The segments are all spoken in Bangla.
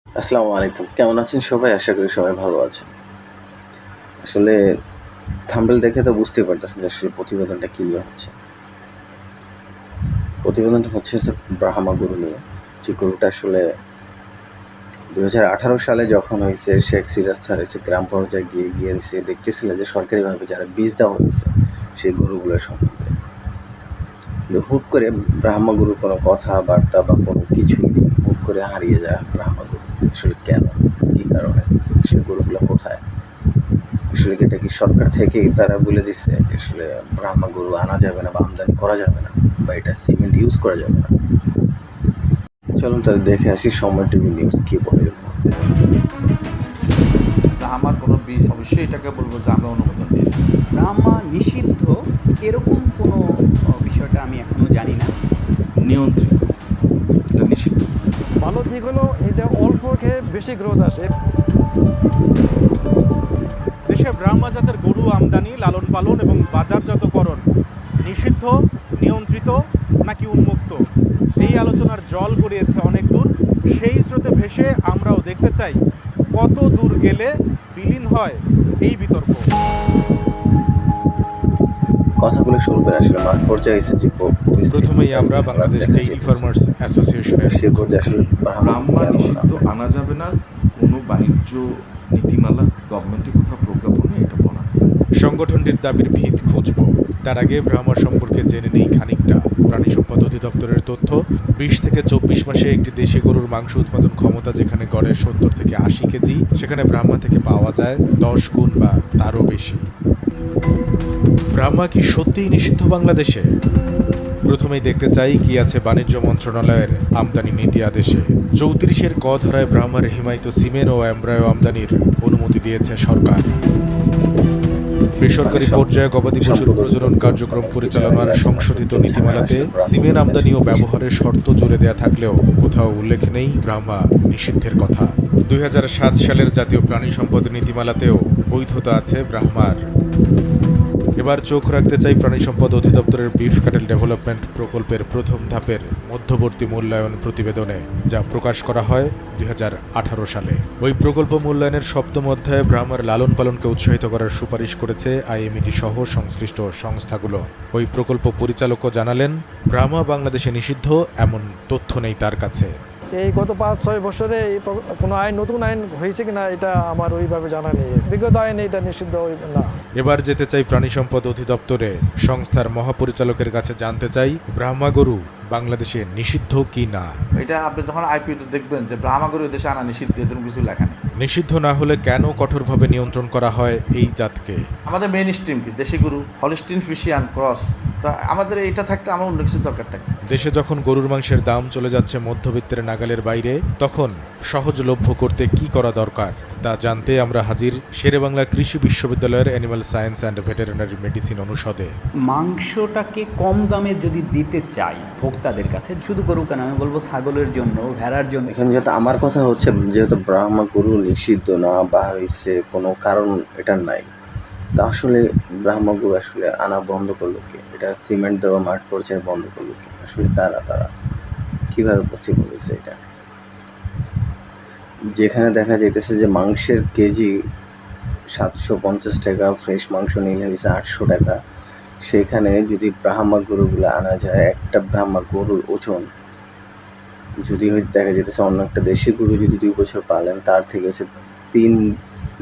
আসসালামু আলাইকুম। কেমন আছেন সবাই? আশা করি সবাই ভালো আছেন। আসলে থাম্বনেল দেখে তো বুঝতেই পারতেছেন যে আসলে প্রতিবেদনটা কী নিয়ে হচ্ছে। প্রতিবেদনটা হচ্ছে ব্রাহ্মা গরু নিয়ে। যে গরুটা আসলে 2018 সালে যখন হয়েছে শেখ সিরাজ স্যার এসে গ্রাম পর্যায়ে গিয়ে এসে দেখতেছিলেন যে সরকারিভাবে যারা বীজ দেওয়া হয়েছে সেই গরুগুলোর সম্বন্ধে। কিন্তু হুট করে ব্রাহ্মা গরুর কোনো কথাবার্তা বা কোনো কিছুই নেই। হুট করে হারিয়ে যায় ব্রাহ্মা গরু। আসলে কেন? কী কারণে? আসলে গরুগুলো কোথায়? আসলে এটা কি সরকার থেকেই তারা বলে দিচ্ছে যে আসলে ব্রাহ্মা গরু আনা যাবে না বা আমদানি করা যাবে না বা এটা সিমেন্ট ইউজ করা যাবে না? চলুন তাহলে দেখে আসি সময় টিভি নিউজ কি বলে এর মধ্যে। আমার কোনো বীজ অবশ্যই এটাকে বলবো যে আমরা অনুমোদন দিই না। ব্রাহ্মা নিষিদ্ধ এরকম কোনো বিষয়টা আমি এখনো জানি না। নিয়ন্ত্রিত, এটা নিষিদ্ধ। ভালো দিক হলো এটা অল্প খেয়ে বেশি গ্রোথ আসে। দেশে ব্রাহ্মা জাতের গরু আমদানি, লালন পালন এবং বাজারজাতকরণ নিষিদ্ধ, নিয়ন্ত্রিত নাকি উন্মুক্ত, এই আলোচনার জল গড়িয়েছে অনেক দূর। সেই স্রোতে ভেসে আমরাও দেখতে চাই কত দূর গেলে বিলীন হয় এই বিতর্ক। কথাগুলো শুনবেন আসলে মাঠ পর্যায়ে এসে যে প্রথমেই আমরা বাংলাদেশ ডেইরি ফার্মার্স অ্যাসোসিয়েশনের সে পর্যায়ে আসলে ব্রাহ্মা নিষিদ্ধ আনা যাবে না, কোনো বাণিজ্য নীতিমালা গভর্নমেন্টে কোথাও প্রজ্ঞাপনে এটা বলা নেই। সংগঠনটির দাবির ভিত খুঁজব। তার আগে ব্রাহ্মা সম্পর্কে জেনে নেই খানিকটা। প্রাণী সম্পদ অধিদপ্তরের তথ্য, 20 থেকে 24 মাসে একটি দেশি গরুর মাংস উৎপাদন ক্ষমতা যেখানে গড়ে 70 থেকে 80 কেজি, সেখানে ব্রাহ্মা থেকে পাওয়া যায় 10 গুণ বা তারও বেশি। ব্রাহ্মা কি সত্যিই নিষিদ্ধ বাংলাদেশে? প্রথমেই দেখতে চাই কি আছে বাণিজ্য মন্ত্রণালয়ের আমদানি নীতি আদেশে। 34-এর ক ধারায় ব্রাহ্মার হিমায়িত সিমেন্ট ও এমব্রায়ো আমদানি অনুমতি দিয়েছে সরকার। বেসরকারি পর্যায়ে গবাদি পশুর প্রজনন কার্যক্রম পরিচালনার সংশোধিত নীতিমালাতে সিমেন্ট আমদানি ও ব্যবহারের শর্ত জুড়ে দেয়া থাকলেও কোথাও উল্লেখ নেই ব্রাহ্মা নিষিদ্ধের কথা। 2007 সালের জাতীয় প্রাণী সম্পদ নীতিমালাতেও বৈধতা আছে ব্রাহ্মার। এবার চোখ রাখতে চাই প্রাণী সম্পদ অধিদপ্তরের বিফ ক্যাটেল ডেভেলপমেন্ট প্রকল্পের প্রথম ধাপের মধ্যবর্তী মূল্যায়ন প্রতিবেদনে, যা প্রকাশ করা হয় 2018 সালে। ওই প্রকল্প মূল্যায়নের সপ্তম অধ্যায়ে ব্রাহ্মার লালন পালনকে উৎসাহিত করার সুপারিশ করেছে আইএমইটি সহ সংশ্লিষ্ট সংস্থাগুলো। ওই প্রকল্প পরিচালকও জানালেন, ব্রাহ্মা বাংলাদেশে নিষিদ্ধ এমন তথ্য নেই তার কাছে। এই গত 5-6 বছরে কোনো নতুন আইন হয়েছে কিনা এটা আমার ওইভাবে জানা নেই। বিগত আইনে এটা নিষিদ্ধ না। এবার যেতে চাই প্রাণী সম্পদ অধিদপ্তরে। সংস্থার মহাপরিচালকের কাছে জানতে চাই ব্রাহ্মা গরু বাংলাদেশে নিষিদ্ধ কি না। এটা আপনি যখন আইপিওতে দেখবেন যে ব্রাহ্মা গরু দেশে আনা নিষিদ্ধ, এরকম কিছু লেখা নেই। নিষিদ্ধ না হলে কেন কঠোরভাবে নিয়ন্ত্রণ করা হয় এই জাতকে? আমাদের মেইন স্ট্রিম কি দেশি গরু, হলিস্টিন ফ্রিশিয়ান ক্রস। তা আমাদের এটা থাকতে আমার অন্য কিছু দরকার থাকে। দেশে যখন গরুর মাংসের দাম চলে যাচ্ছে মধ্যবিত্তের নাগালের বাইরে, তখন সহজলভ্য করতে কি করা দরকার তা জানতে আমরা হাজির শেরেবাংলা কৃষি বিশ্ববিদ্যালয়ের animal science and veterinary medicine অনুষদে। মাংসটাকে কম দামে যদি দিতে চাই ভোক্তাদের কাছে, শুধু গরু কেন, আমি বলবো ছাগলের জন্য, ভেড়ার জন্য। এখানে যেহেতু আমার কথা হচ্ছে যেহেতু ব্রাহ্মা গরু নিষিদ্ধ না বা হয়েছে কোনো কারণ এটা নাই, তা আসলে ব্রাহ্মা গরু আসলে আনা বন্ধ করলো কে? এটা সিমেন্ট দেওয়া মাঠ পর্যায়ে বন্ধ করলো কে? আসলে তারা কীভাবে পসিবল হয়েছে এটা? যেখানে দেখা যাইতেছে যে মাংসের কেজি 750 টাকা, ফ্রেশ মাংস নিলে হয়েছে 800 টাকা, সেখানে যদি ব্রাহ্মা গরুগুলো আনা যায়, একটা ব্রাহ্মা গরুর ওজন যদি দেখা যেতেছে অন্য একটা দেশি গরু যদি 2 বছর পালেন তার থেকে হচ্ছে 3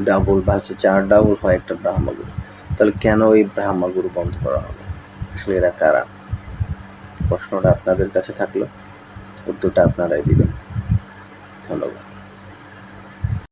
ডাবল বা হচ্ছে 4 ডাবল হয় একটা ব্রাহ্মা গরু। তাহলে কেন এই ব্রাহ্মা গরু বন্ধ করা হবে? আসলে এরা কারা? প্রশ্নটা আপনাদের কাছে থাকলো, উত্তরটা আপনারাই দিবেন। ধন্যবাদ।